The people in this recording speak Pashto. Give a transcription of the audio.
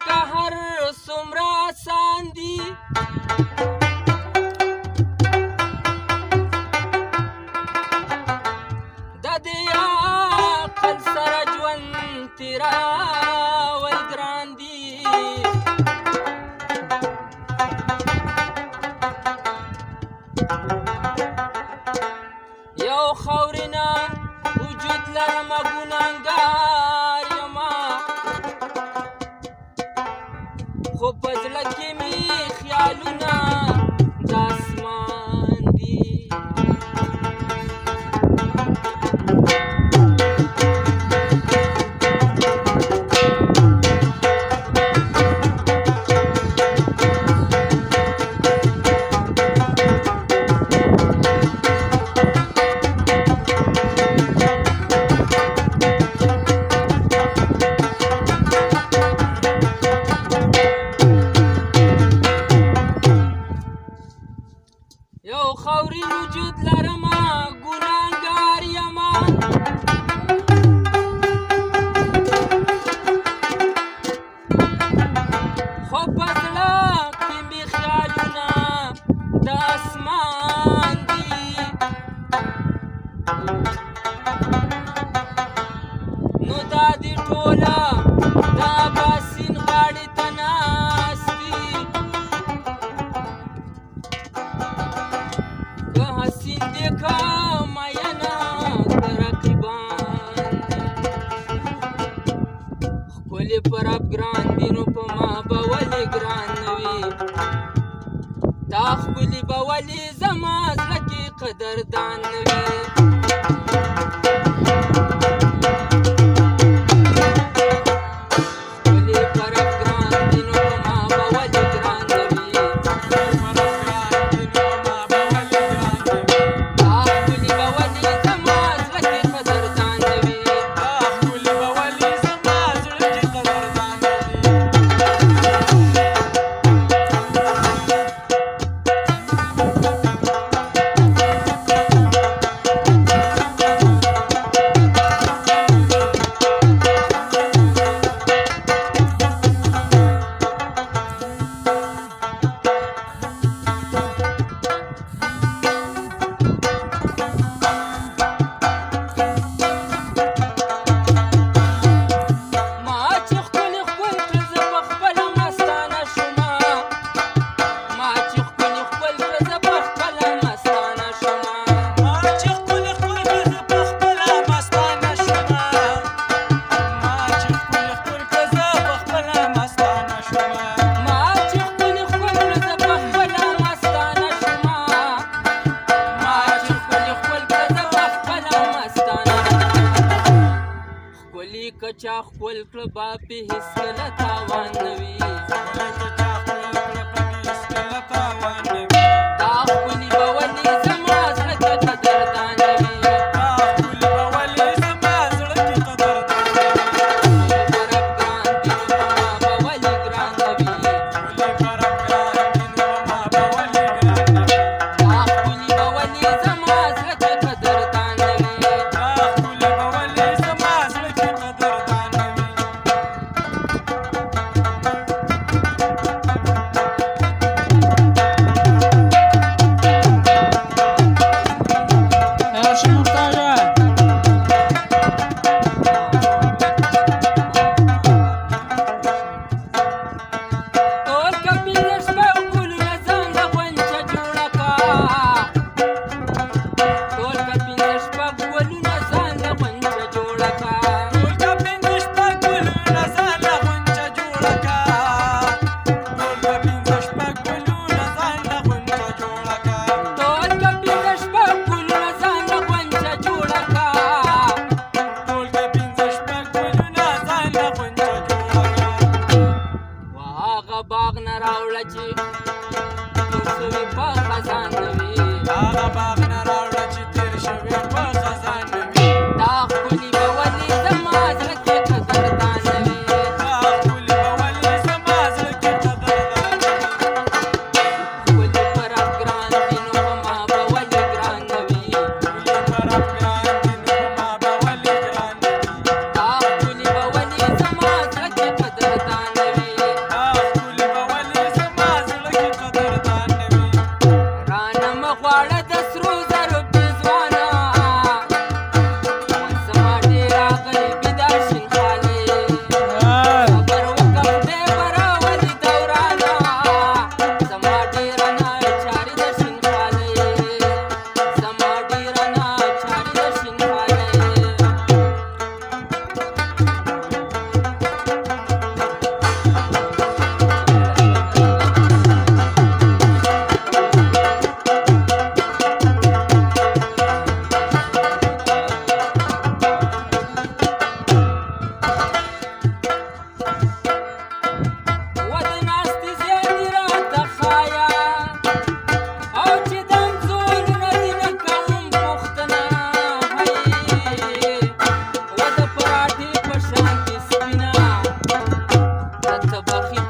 قهر څومره آسان دي د دې عقل سره ژوند تېرول ګران دي یو خاورینه وجود لرمه ګناهګار یمه خو په زړه کې مې خیالونه د اسمان دي یو خاورین وجود لرمه ګناهګار یمه خو په زړه کې مې خیالونه د اسمان دي نو دا دې ټوله دا باسین غاړې ته ناست دي که حسین دې که مینه د رقیبان دي ښکلې پر رب ګران دي نو په ما به ولې ګران نه وي دا ښکلي به ولې زما زړه کې قدردان نه وي که چا خپل کړه با په هېڅکله تاوان نه وي دا ښکلي به ولې زما زړه کې قدردان نه وي باغ نه راوړه چې تیر شوي په خزان نه وي هغه باغ نه راوړه چې تیر شوي په خزان نه وي دا ښکلي به ولې زما زړه کې قدردان نه وي دا ښکلي به ولې زما زړه کې قدردان نه وي ښکلي په رب ګران دي نو په ما به ولې ګران نه وي ښکلي په رب ګران دي نو په ما به ولې ګران نه وي دا ښکلي به ولې زما زړه کې قدردان نه وي بخیل